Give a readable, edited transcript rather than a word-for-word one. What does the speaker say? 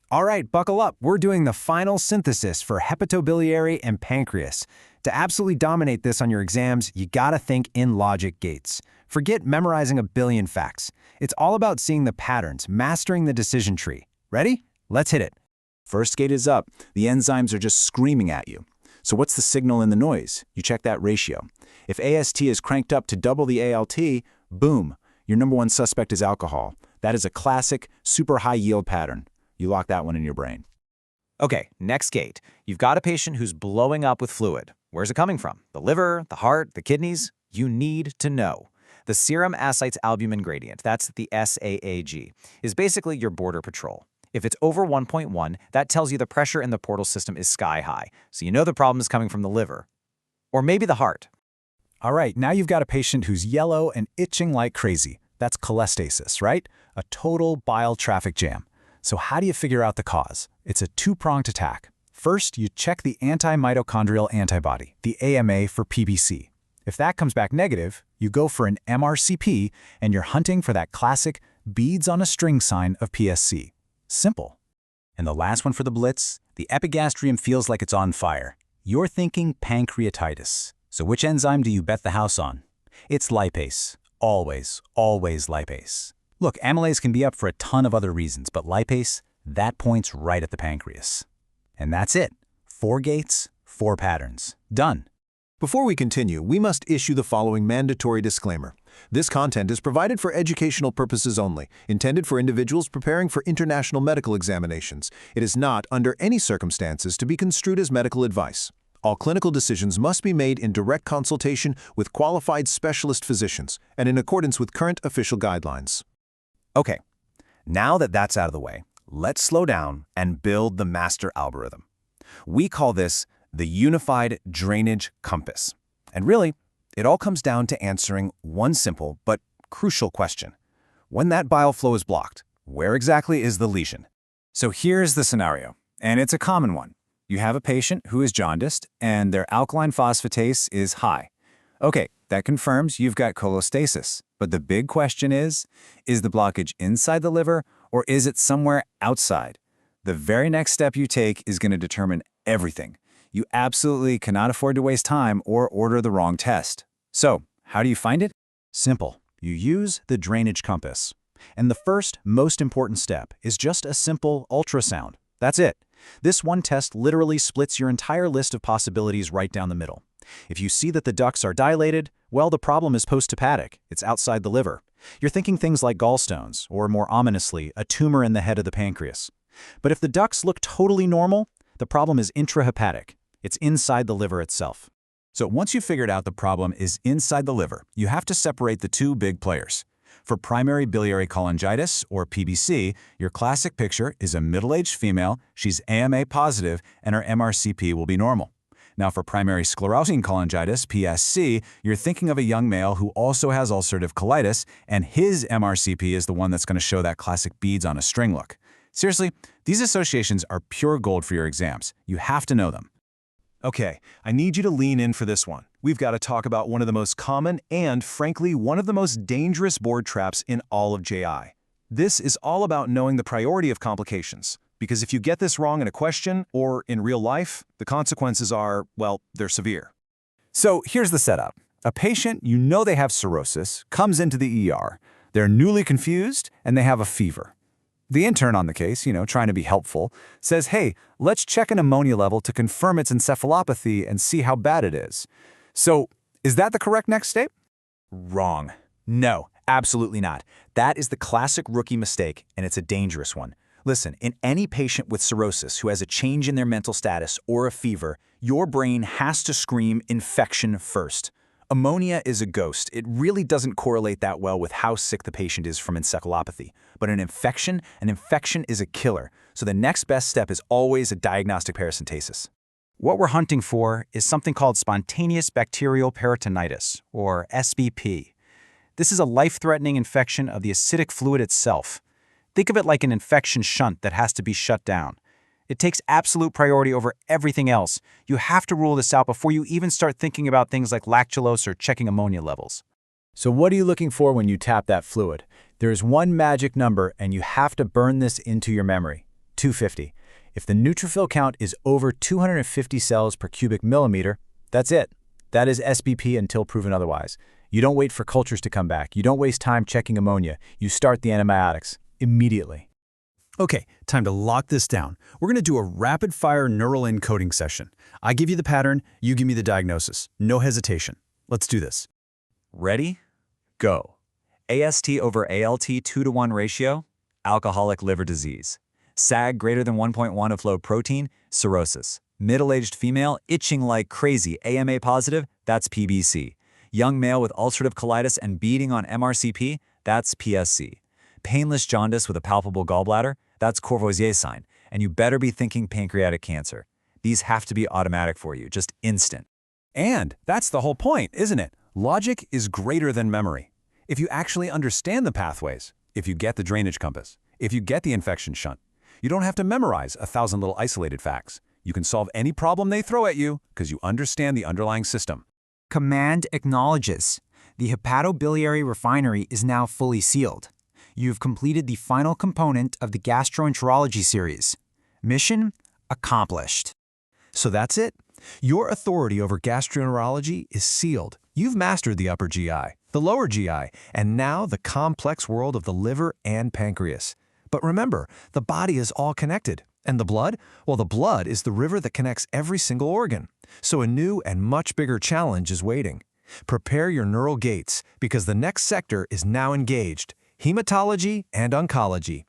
All right, buckle up. We're doing the final synthesis for hepatobiliary and pancreas. To absolutely dominate this on your exams, you gotta think in logic gates. Forget memorizing a billion facts. It's all about seeing the patterns, mastering the decision tree. Ready? Let's hit it. First gate is up. The enzymes are just screaming at you. So what's the signal in the noise? You check that ratio. If AST is cranked up to double the ALT, boom, your number one suspect is alcohol. That is a classic, super high yield pattern. You lock that one in your brain. Okay, next gate. You've got a patient who's blowing up with fluid. Where's it coming from? The liver, the heart, the kidneys? You need to know. The serum ascites albumin gradient, that's the SAAG, is basically your border patrol. If it's over 1.1, that tells you the pressure in the portal system is sky high, so you know the problem is coming from the liver. Or maybe the heart. All right, now you've got a patient who's yellow and itching like crazy. That's cholestasis, right? A total bile traffic jam. So how do you figure out the cause? It's a two-pronged attack. First, you check the anti-mitochondrial antibody, the AMA for PBC. If that comes back negative, you go for an MRCP, and you're hunting for that classic beads on a string sign of PSC. Simple. And the last one for the blitz, the epigastrium feels like it's on fire. You're thinking pancreatitis. So which enzyme do you bet the house on? It's lipase. Always, always lipase. Look, amylase can be up for a ton of other reasons, but lipase, that points right at the pancreas. And that's it. 4 gates, 4 patterns. Done. Before we continue, we must issue the following mandatory disclaimer. This content is provided for educational purposes only, intended for individuals preparing for international medical examinations. It is not, under any circumstances, to be construed as medical advice. All clinical decisions must be made in direct consultation with qualified specialist physicians and in accordance with current official guidelines. Okay, now that that's out of the way, let's slow down and build the master algorithm. We call this the unified drainage compass. And really, it all comes down to answering one simple but crucial question. When that bile flow is blocked, where exactly is the lesion? So here's the scenario, and it's a common one. You have a patient who is jaundiced, and their alkaline phosphatase is high. Okay, that confirms you've got cholestasis. But the big question is the blockage inside the liver, or is it somewhere outside? The very next step you take is going to determine everything. You absolutely cannot afford to waste time or order the wrong test. So, how do you find it? Simple. You use the drainage compass. And the first, most important step is just a simple ultrasound. That's it. This one test literally splits your entire list of possibilities right down the middle. If you see that the ducts are dilated, well, the problem is posthepatic. It's outside the liver. You're thinking things like gallstones, or more ominously, a tumor in the head of the pancreas. But if the ducts look totally normal, the problem is intrahepatic. It's inside the liver itself. So once you've figured out the problem is inside the liver, you have to separate the two big players. For primary biliary cholangitis, or PBC, your classic picture is a middle-aged female, she's AMA positive, and her MRCP will be normal. Now for primary sclerosing cholangitis, PSC, you're thinking of a young male who also has ulcerative colitis, and his MRCP is the one that's going to show that classic beads on a string look. Seriously, these associations are pure gold for your exams. You have to know them. Okay, I need you to lean in for this one. We've got to talk about one of the most common and, frankly, one of the most dangerous board traps in all of JI. This is all about knowing the priority of complications, because if you get this wrong in a question or in real life, the consequences are, well, they're severe. So here's the setup. A patient, you know they have cirrhosis, comes into the ER. They're newly confused, and they have a fever. The intern on the case, trying to be helpful, says, hey, let's check an ammonia level to confirm its encephalopathy and see how bad it is. So, is that the correct next step? Wrong. No, absolutely not. That is the classic rookie mistake, and it's a dangerous one. Listen, in any patient with cirrhosis who has a change in their mental status or a fever, your brain has to scream infection first. Ammonia is a ghost. It really doesn't correlate that well with how sick the patient is from encephalopathy. But an infection is a killer. So the next best step is always a diagnostic paracentesis. What we're hunting for is something called spontaneous bacterial peritonitis, or SBP. This is a life-threatening infection of the acidic fluid itself. Think of it like an infection shunt that has to be shut down. It takes absolute priority over everything else. You have to rule this out before you even start thinking about things like lactulose or checking ammonia levels. So what are you looking for when you tap that fluid? There's one magic number, and you have to burn this into your memory. 250. If the neutrophil count is over 250 cells per cubic millimeter, that's it. That is SBP until proven otherwise. You don't wait for cultures to come back. You don't waste time checking ammonia. You start the antibiotics immediately. Okay, time to lock this down. We're going to do a rapid-fire neural encoding session. I give you the pattern, you give me the diagnosis. No hesitation. Let's do this. Ready? Go. AST over ALT 2-to-1 ratio, alcoholic liver disease. SAAG greater than 1.1 of low protein, cirrhosis. Middle-aged female, itching like crazy, AMA positive, that's PBC. Young male with ulcerative colitis and beating on MRCP, that's PSC. Painless jaundice with a palpable gallbladder, that's Courvoisier sign. And you better be thinking pancreatic cancer. These have to be automatic for you, just instant. And that's the whole point, isn't it? Logic is greater than memory. If you actually understand the pathways, if you get the drainage compass, if you get the infection shunt, you don't have to memorize 1,000 little isolated facts. You can solve any problem they throw at you because you understand the underlying system. Command acknowledges. The Hepatobiliary Refinery is now fully sealed. You've completed the final component of the gastroenterology series. Mission accomplished. So that's it. Your authority over gastroenterology is sealed. You've mastered the upper GI, the lower GI, and now the complex world of the liver and pancreas. But remember, the body is all connected. And the blood? Well, the blood is the river that connects every single organ. So a new and much bigger challenge is waiting. Prepare your neural gates, because the next sector is now engaged: hematology and oncology.